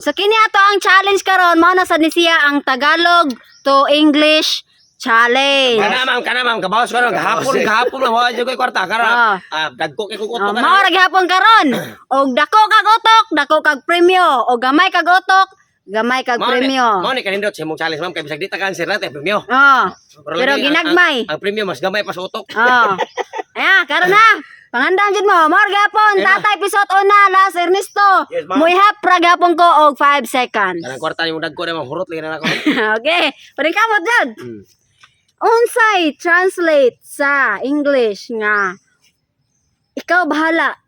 So kini ato ang challenge karon mao na sad ni siya ang Tagalog to English challenge. Kana ma'am, kabawas ko ron gahapon na wa jud koy kwarta kara. Dagko kay kukutok Mao ra gihapon karon. Og dako kag utok, dako kag premyo, og gamay kag utok, gamay kag premyo. Mao ni kanindot sa imong challenge ma'am kay bisag di ta cancer natin premyo. Pero ginagmay. Ang premyo mas gamay pa sa utok. Aya, karon na. Pangandam jud mo, mao ra gihapon. Tatay episode una last Ernesto. Yes, ma'am. Muihap ra gihapon ko og 5 seconds. Kanang kwarta nimo dagko na ma'am hurot lagi na ako. Okay, pwede ka mo dyan. Unsay translate sa English nga ikaw bahala.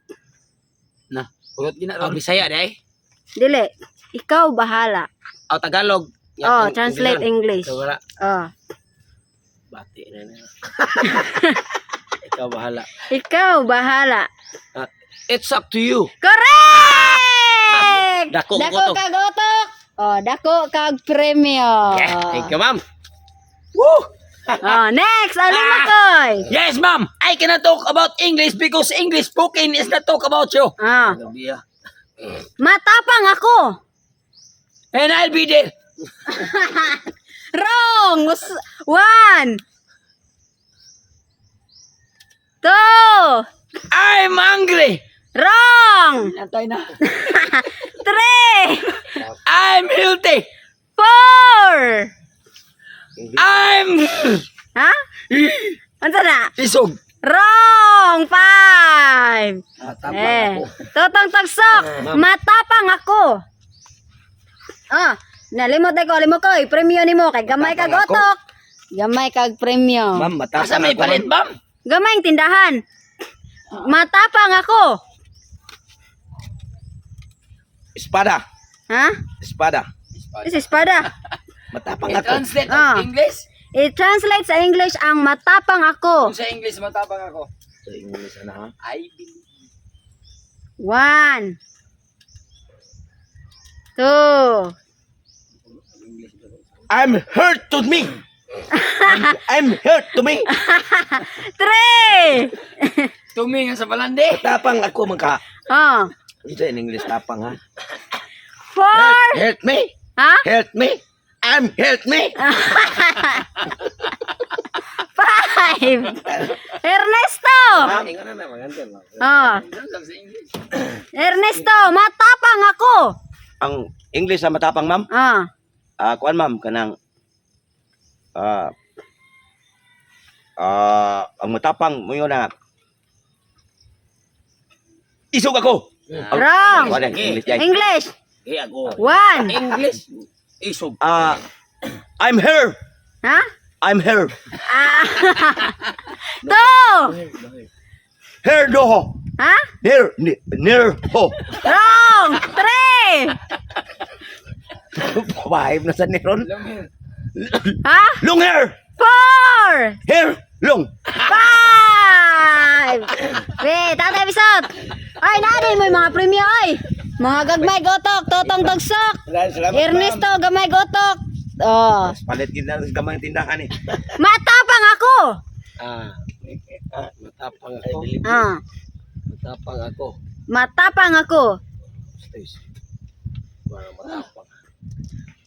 Na, hurot gina ron. Bisaya day. Dili, ikaw bahala. Aw Tagalog. Translate English. So wala. Bati na na. Ikaw bahala. Ikaw bahala. It's up to you. Correct! Dako Dako kag utok. Dako kag premyo. Thank you ma'am. Woo! Next, ano makoy? Yes, ma'am. I cannot talk about English because English spoken is not talk about you. Matapang ako. And I'll be there. Wrong. 1 2 I'm angry. Wrong. Natay na. 3 I'm healthy. 4 I'm Ha? Ano na? isog. Wrong. 5 Totong tagsok. Matapang ako. Nalimot ko. Premyo ni mo. Kay gamay kag otok. Gamay kag premyo. Ma'am, matasa may palit, ma'am. Gamay ang tindahan. Matapang ako. Espada. Ha? Espada. This is espada. Matapang ako. Translate Ah. English? I-translate sa English ang matapang ako. Kung sa English, matapang ako. Sa English na ha. I believe. 1 2 I'm hurt to me. I'm hurt to me. 3 Tumingin sa palandi. Tapang ako magka. Ito in English tapang ha. 4 Hurt me. Ha? Hurt me. I'm hurt me. 5 Ernesto. Ingon na maganda. Sa English. Ernesto, matapang ako. Ang English sa matapang, ma'am. Kuan ma'am kanang ang matapang mo yun na isog ako. Wrong. Kuan ang English yan. English. Ako. 1 English. Isog. I'm here. Ha? I'm here. 2 Here do. Ha? Near ho. Wrong. 3 Vibe na sa neron. Ha? Long hair. 4 Hair long. 5 Wait, tatay episode. Ay, nanin mo yung mga premyo ay. Mga gagmay gotok, totong tagsok. Ernesto, gamay gotok. Palit kita sa gamay tindahan eh. Matapang ako. Matapang ako. Matapang ako. Matapang ako. Matapang.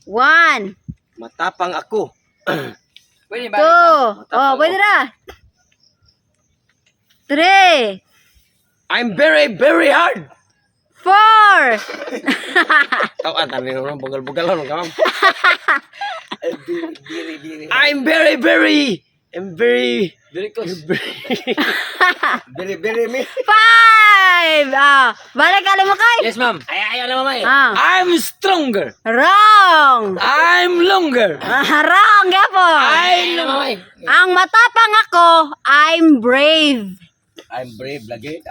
1 Matapang ako. Pwede 2 ba? pwede na. 3 I'm very, very hard. 4 Tawan, tanin mo, bugal-bugal lang ka, ma'am. I'm very, very, Very close. very, very me. 5 balik ka mo kay. Yes, ma'am. Ayaw na, mamay. I'm stronger. Wrong. I'm longer. Wrong, gapo. mamay. Ang matapang ako, I'm brave. I'm brave lagi.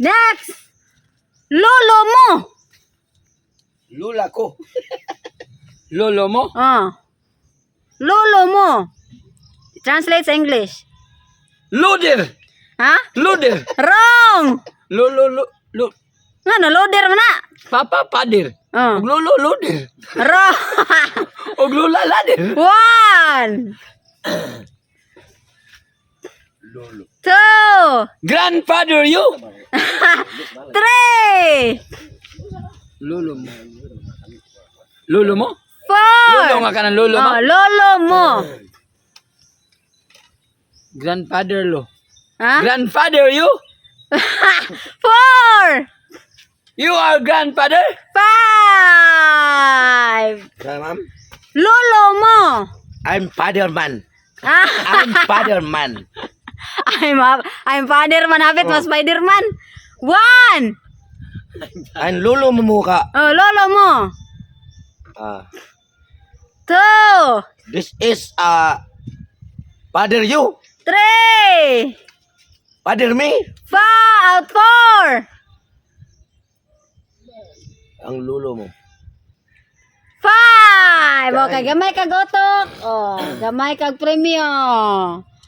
Next. Lolo mo. Lula ko. Lolo mo? Lolo mo. Translate sa English. Loader. Ha? Loader. Wrong. Lo. Nga, loader mo na. Papa, pader. Og lolo, loader. Wrong. Og lula, lader. 1 Two. Grandfather you. Three. Lolo mo. Lolo mo? Four. Lolo nga ka ng lolo mo? Oh, lolo mo. Grandfather lo. Ha? Grandfather you? Four. You are grandfather? Five. Ma'am? Lolo mo. I'm father man. Ah, I'm father man. I'm Father-Man. Hapit mas Spider-Man. One. Ang lolo mo ka. Oh, lolo mo. Two. This is father you. Three. Father me. Four. Ang lolo mo. Five. Okay, gamay kag otok. Oh, gamay kag premyo.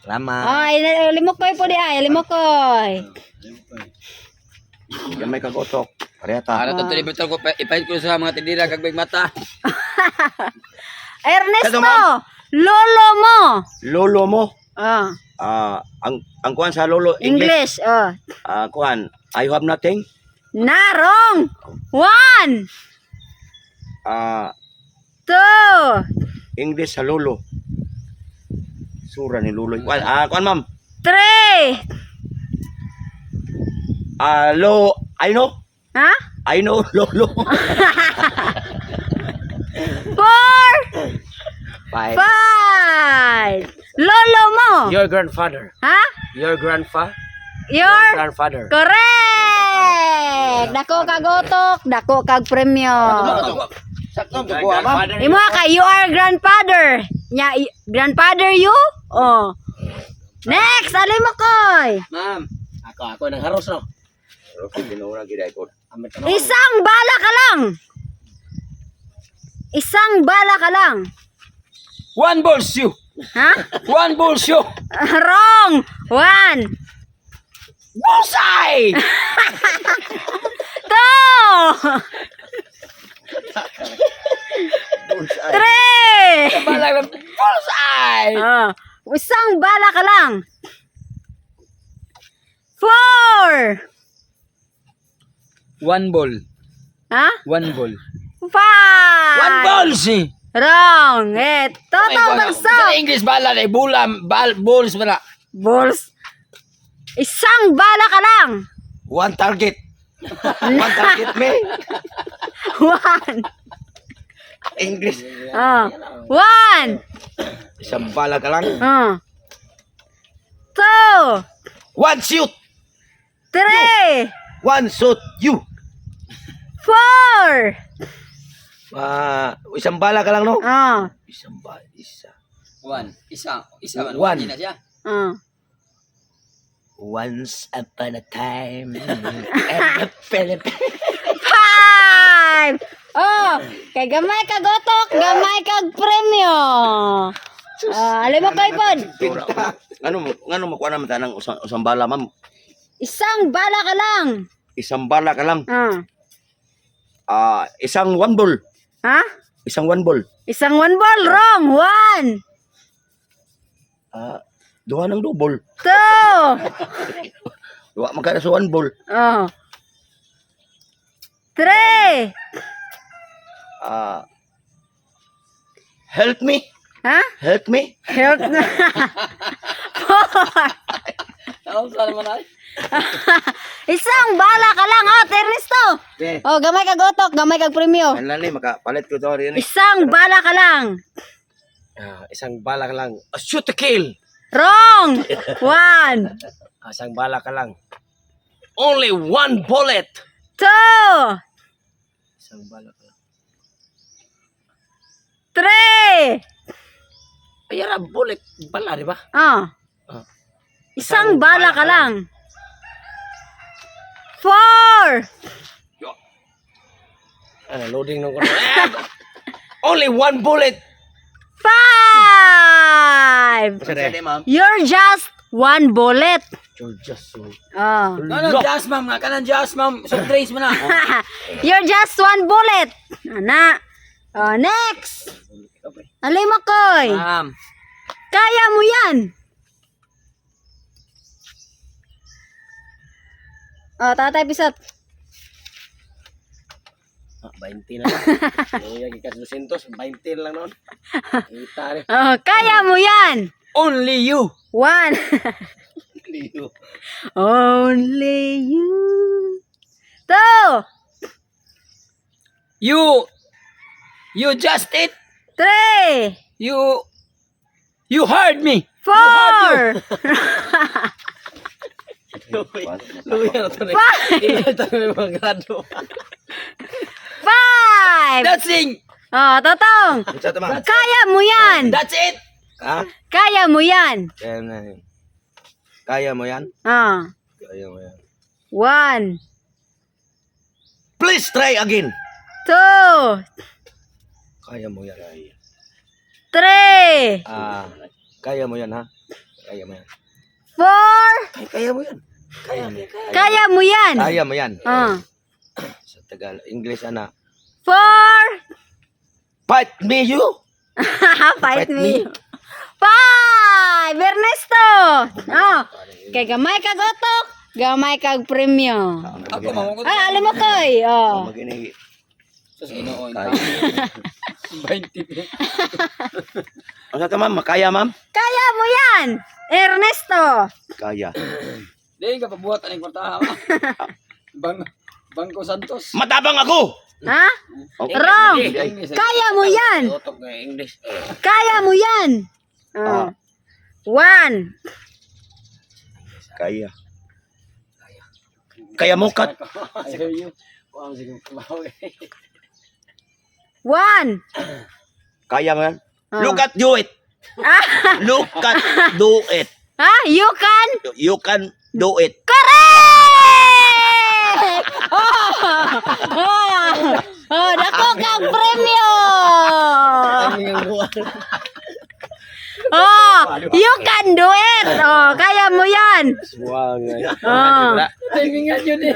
Salamat. Ay, limokoy po di ay, limokoy. Gamay kag otok. Parehata. Para to libutan ko ipahit ko sa mga tindira kag big mata. Ernesto, ma'am? lolo mo. Lolo mo. Oh, Ang kuan sa lolo English. English. Oh. Kuan, I have nothing. Narong. One. Two. English sa lolo. Sura ni lolo. Kuan, ma'am. Three. I know. Ha? I know lolo. Four. Five. Five. Lolo mo. Your grandfather. Ha? Your grandfather. Your Grandfather. correct. Dako kag otok, dako kag premyo. Sakto ko ma'am. Imo ka, you are grandfather. Nya grandfather you? Oh. Next, ali mo koy. Ma'am, ako nang haros no. Okay, binura gid ay ko. Isang bala ka lang. Isang bala ka lang. One ball shoe. Ha? One ball shoe. Wrong. One. Bullseye. Two. Three. Bala bullseye. Isang bala ka lang. Four. One ball. Ha? One ball. Five. One ball si. Wrong. Total Sa bagsak. English bala ay balls bala. Balls. Isang bala ka lang. One target. One target me. One. English. One. Isang bala ka lang. Two. One shoot. Three. One shoot you. Four. Isang bala ka lang no? Isang bala. Isa. One. Isa One. na siya. Once upon a time in the Philippines. Five. Kay gamay kag otok, gamay kag premyo. Alam mo kay pod. Ngano mo kuha naman tanang usang bala ma'am? Isang bala ka lang. Isang bala ka lang. Isang Isang one ball. Ha? Isang one ball. Isang one ball. Wrong. One. Duha ng double. Two. Duha magkana sa one ball. Three. Help me. Ha? Help me. Help na. Four. Isang bala ka lang. Ernesto. Gamay kag otok, gamay kag premyo. Ano lang makapalit ko to rin. Isang bala ka lang. Isang bala ka lang. Shoot to kill. Wrong. One. Isang bala ka lang. Only one bullet. Two. Isang bala ka lang. Three. Ayara bullet bala di ba? Isang bala ka lang. Four. Loading ng ko. Only one bullet. Five. Ma'am. You're just one bullet. You're just so. Just ma'am, nga kanan just ma'am. So trace mo na. You're just one bullet. Ana. Next. Alay mo koy. Ma'am. Kaya mo yan. Oh, tatay bisot. 20 na lang. Yung ikas 200, 20 lang noon. Kita rin. Oh, kaya mo yan. Only you. 1. Dito. Only you. 2. You just it. 3. You heard me. 4. Luya na ito na. Ito na yung mga grado. 5. That's it. Oh, Totong. Sa tama. Kaya mo yan. That's it. Ha? Kaya mo yan. Kaya na yun. Kaya mo yan? Oh. Kaya mo yan. 1. Please try again. 2. Kaya mo yan. 3. Kaya mo yan ha? Kaya mo yan. 4. Kaya mo yan. Kaya mo yan. Kaya mo yan. Kaya mo yan. Oh. Sa Tagalog. English ana. 4. Fight me you. Fight me. 5. Ernesto. Oh. Kay gamay kag otok, gamay kag premyo. Ako mamukot. Ay, alam mo koy. Oh. Magini. Sa Ginoo. Kaya. 20. Ano sa ma'am? Kaya ma'am? Kaya mo yan. Ernesto. Kaya. Di ka pabuhat ang kwartahan. Bangko Santos. Matabang ako. Ha? Okay. Wrong. English. Kaya mo yan. Tutok na English. Kaya mo yan. Oh. 1. Kaya. Kaya mo kat. Ayaw you. Wow, sige. 1. Kaya mo yan. Oh. Look at do it. Look at do it. Ha? You can? You can do it. Correct! Oh, dako kang premyo. Oh, you can do it. Oh, kaya mo yan. Wag. Oh. Timingan yun eh.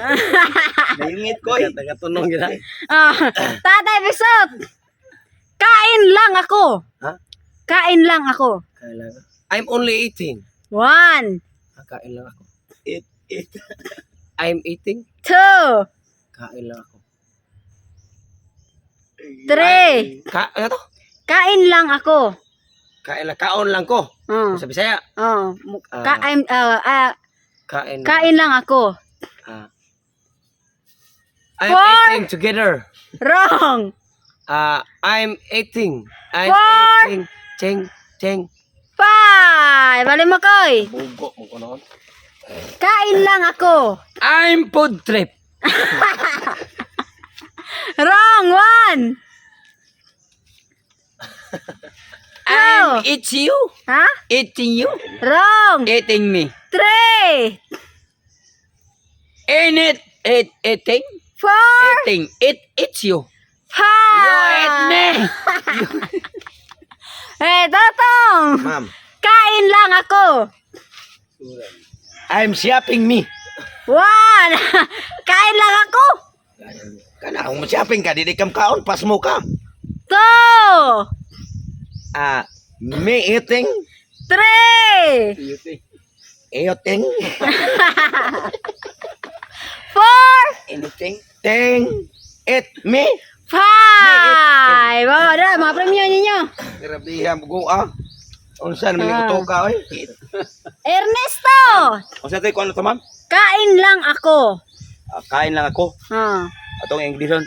Nayungit ko eh. Tagatunong gina. Oh, Tatay Bisot. Kain lang ako. Ha? Kain lang ako. I'm only eating. 1. Kain lang ako. Eat. I'm eating. 2. Kain lang ako. 3. Ano to? Kain lang ako. Kain lang. Kaon lang ko. Oh. Sa Bisaya. Oh. Kain. Kain lang ako. I'm 4. eating together. Wrong. I'm eating. I'm 4. eating. Cheng. 5. Bali mo koy. Bugo mo ko noon. Kain lang ako. I'm food trip. Wrong. 1. I'm eat you. Ha? Eating you. Wrong. Eating me. 3. Eating. 4. Eating. It's you. 5. You eat me. Eh, Totong. Ma'am. Kain lang ako. I'm shopping me. 1. Kain lang ako. Kana kung shopping ka, di kam kaon, pas mo ka. 2. Me eating. 3. Eating. 4. Anything. Ting. Eat me. 5. Oh, dah, mga premyo ninyo. Grabe bugo ah. Unsa naman ko ka oy? Ernesto. Unsa tay ko ano to ma'am? Kain lang ako. Kain lang ako. Ah. Atong Englishon.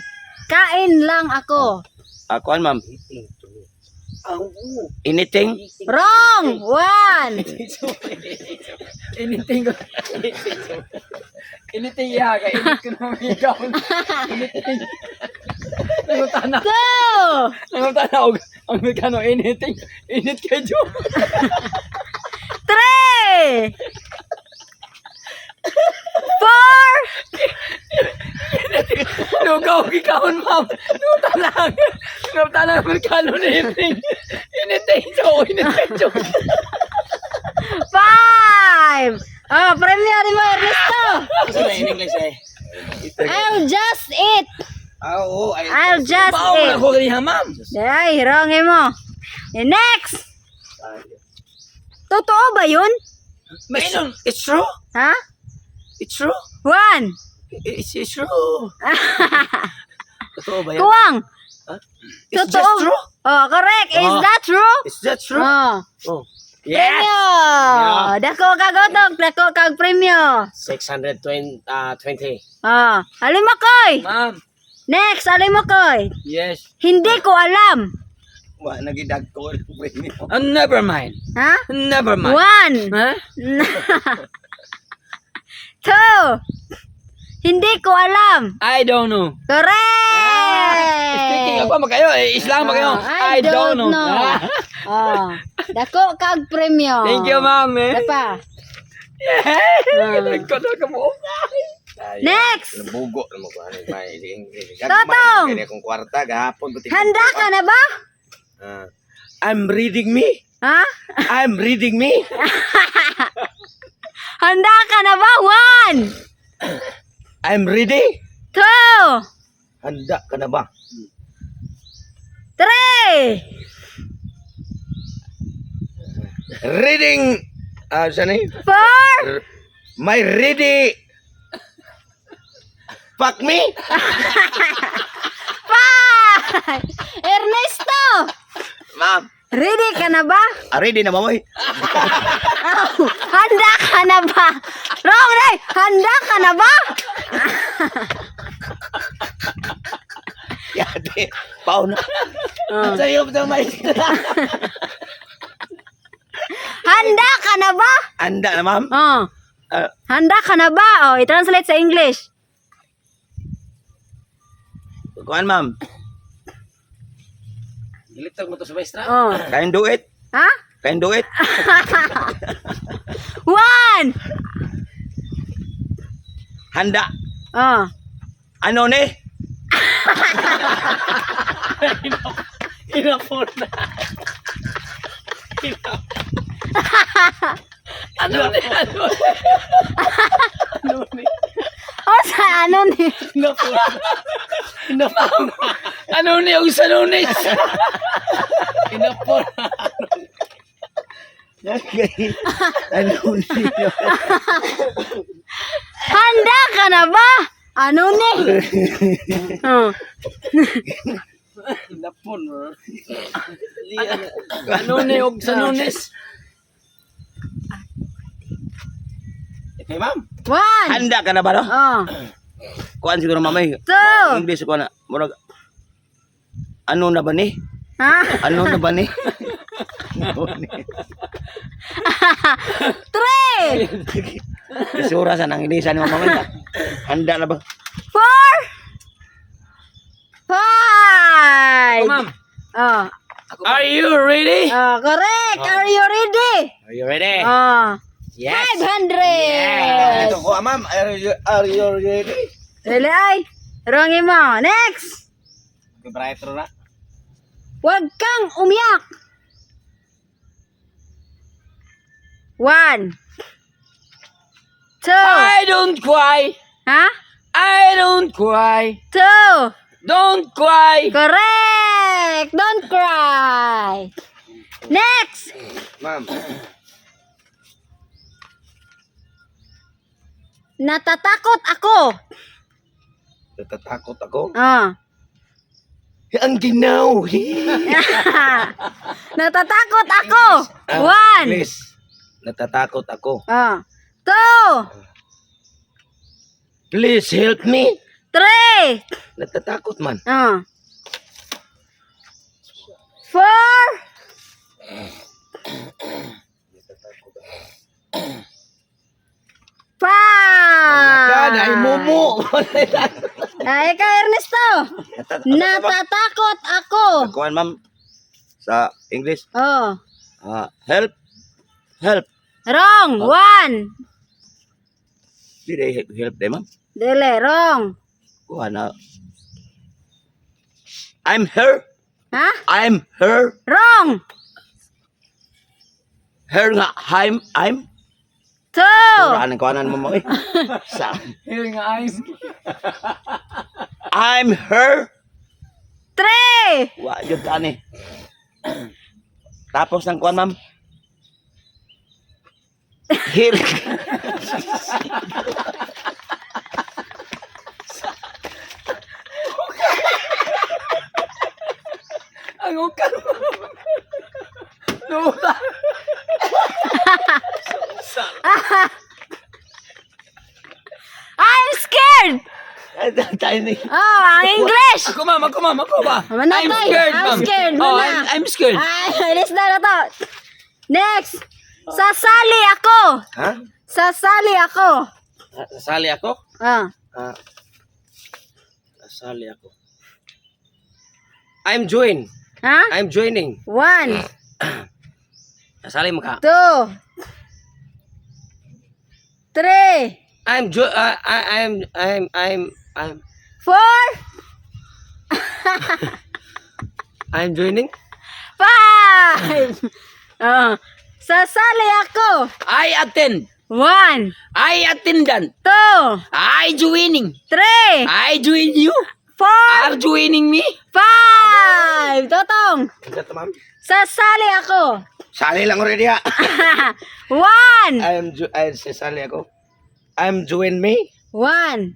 Kain lang ako. Ako an ma'am. Anything. Wrong. 1. Anything ko. Anything ya. Init ko na may gawin. Anything. Nangutan na. 2. Nangutan na. Ang Mekano, anything. Init kay Jo. 3. 4. Lugaw, gikawon, ma'am. Nangutan lang. Nangutan lang. Mekano, anything. Anything, Jo. Init kay Jo. 5. Oh, premyo ni mo, Ernesto. Unsa na in English ay? I'll just eat. Oo, ay. I'll just Bao eat. na ko kaniya, ma'am. Ay, wrong mo. Next. Totoo ba yun? Mainon. It's true. Ha? It's true. 1. It's true. Totoo ba yan? Kuwang. Huh? It's Totoo. just true? Oh, correct. Is Oh. that true? Is that true? Oh. Oh. Premyo. Dako kag utok, dako kag premyo. 620. Oh, alin mo koy. Ma'am. Next, alin mo koy. Yes. Hindi ko alam. Wa nagidag ko. Never mind. Ha? Never mind. One. Huh? Two. Hindi ko alam. I don't know. Speaking Correct. ako magayo, Islam magayo. I don't know. Oh, dako kag premyo. Thank you, ma'am. Dapa. Yeah. Nagkano ka mo? Next. Nabugo na mo ko ano may English. Totong. Kaya kung kwarta gahapon buti. Handa ka na ba? I'm reading me. Ha? I'm reading me. Handa ka na ba? One. I'm ready. Two. Handa ka na ba? Three. Reading. Saan eh? Four. My ready. Fuck me. Five. Ernesto. Ma'am. Ready ka na ba? Ready na mamoy. Oh, handa ka na ba? Wrong, Ray. Handa ka na ba? Yate. Pao na. Sa'yo pa may. Handa ka na ba? Handa na ma'am. Oh. Ah, Handa ka na ba? Oh, i-translate sa English. kuan ma'am. Ilitag mo to sa maestra. Oh. Can do it. Ha? Can do it. One. Handa. Oh. Ano ni? Inapon na. Ano ni? Oh, sa ano ni? Inapon na. Inapon na. Ano ni? Ang salunis. Inapon na. Ano ni? Handa ka na ba? Ano ni? Oh. Inapon na. Ano ni? Og salunis. Okay ma'am. One. Handa ka na ba no? Oh. Kuan siguro mamay. Two. English ko na. Murag. Ano na ba ni? Ha? Ano na ba ni? Three. Isura sa nang Inglesan mo mamay. Handa na ba? Four. Five. Oh, ma'am. Oh. Are you ready? Oh, correct. Are you ready? Are you ready? Oh. Yes. 500. Ito ko ma'am. Are you ready? Dali ay. Rongi mo. Next. Brighter na. Huwag kang umiyak. One. Two. I don't cry. Ha? I don't cry. Two. Don't cry. Correct. Don't cry. Next. Ma'am. Natatakot ako. Natatakot ako. Oh. Ang ginaw. Natatakot ako. One. Please. Natatakot ako. Oh. Two. Please help me. Three. Natatakot man. Oh. Four. Five. Ay mumu. Ay, ikaw, Ernesto. Natatakot ako. Kuan ma'am. Sa English. Oh. Help. Help. Wrong. One. Dili help dem ma'am. Dili, wrong. Kuan I'm her. Ha? I'm her. Wrong. Her nga. I'm. Two. Kuraan ang kuanan mo mo eh. Sa. Hearing eyes. I'm her. Three. Wa jud ani. Tapos ng kuan ma'am. Here. Nukan, ma'am. Nukan. I'm scared! Tayo ni. Oh, ang English! Ako, ma'am. Ako ba? Manatay. I'm scared, I'm ma'am. scared, Oh, muna. I'm scared. Ay, alis na to. Next. Sasali ako. Ha? Sasali ako. Sasali ako? Ah. Sasali ako. I'm joining. 1, Sasali mo ka. 2, 3, I'm 4, I'm joining. 5. Sasali ako. I attend. 1, I attendant. 2, I joining. 3, I join you. 4, Are joining me? 5. Totong. Ito, ma'am. Sasali ako. Sali lang already ha. 1, Sasali ako. I'm join me. 1,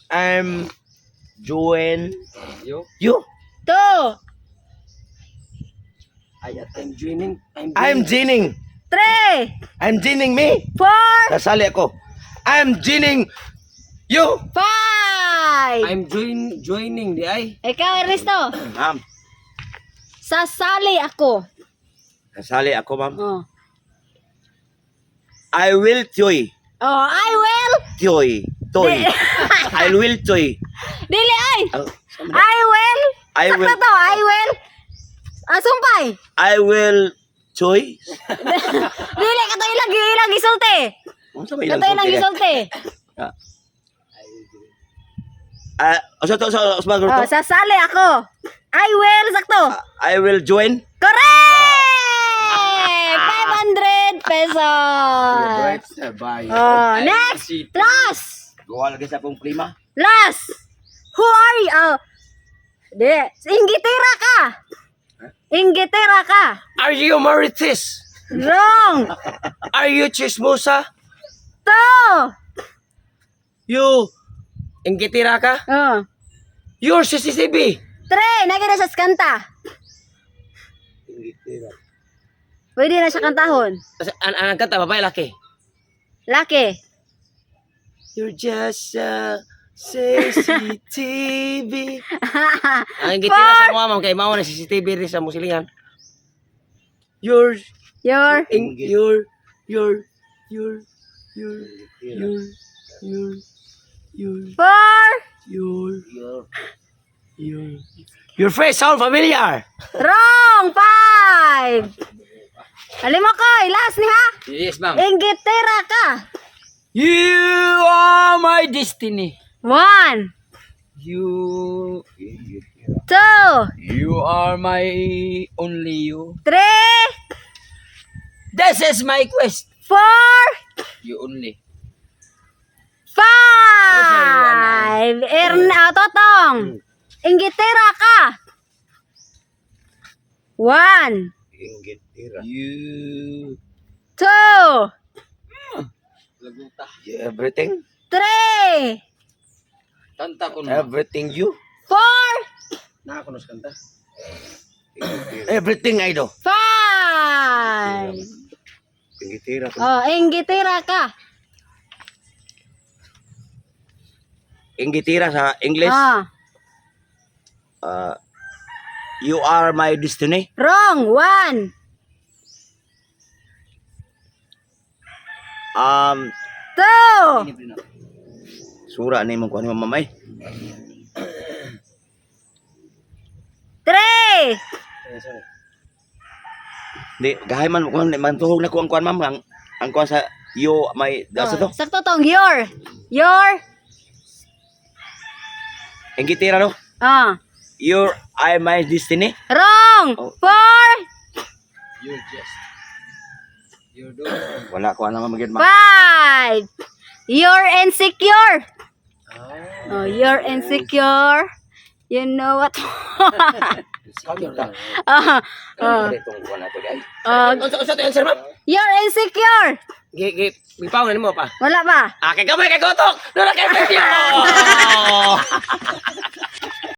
I'm join You? you. 2, I'm joining. I'm joining. 3, I'm joining me. 4, Sasali ako. I'm joining you. 5. I'm joining di ay. Ikaw, Ernesto. Ma'am. Sasali ako. Sasali ako, ma'am. Oh. I will toy. Oh, I will. Toy. I will toy. Dili ay. Oh, I will. I Sakto will- to, I will. Sumpay. I will toy. Dili ka to ilang gisulti. Ano sa may Ka ilang to ilang sulti? gisulti. Oh, sasali ako. I will, sakto. I will join. Correct! 500 pesos. Oh, next. Last. Gawa lagi sa akong prima. Last. Who are you? Oh. Di. Inggitira ka. Inggitira ka. Are you Marites? Wrong. Are you Chismosa? 2. You Ingitira ka? Oh. You're CCTV. 3. Nagina sa kanta. Pwede na siya kantahon. Anong kanta, babae, laki? Laki. You're just a CCTV. Ang Ingitira sa mga ma'am, kay mao na CCTV rin sa musilingan. You're Your. You're 4. Your face sound familiar. Wrong. 5. Alin mo ko. Last ni ha. Yes, ma'am. Inggitira ka. You are my destiny. 1, You 2, are my only you. 3, This is my quest. 4, You only. 5. Totong. Inggitira ka. 1, You. 2, Laguta. Everything. 3, Kanta ko na. Everything you. 4, Nakakunos kanta. Everything I do. 5. Ingitira. Oh, inggitira ka. Ingitira sa English. Oh, You are my destiny. wrong. 1, 2, Sura ni mong kuan mo mamay. 3, Di gahay man kuan man tuhog na ko ang kuan ma'am ang kuan sa you my dasa to. sakto tong your. Ingitira no. You are my destiny. Wrong. Oh. 4, You just. You do. Wala ko naman magid ma'am. 5. You're insecure. Oh, you're insecure. You know what? Itong kuan nato guys. Unsa to answer ma'am? You're insecure. Gipaw na mo pa. Wala ba? Kay gamay kay gotok. Dura kay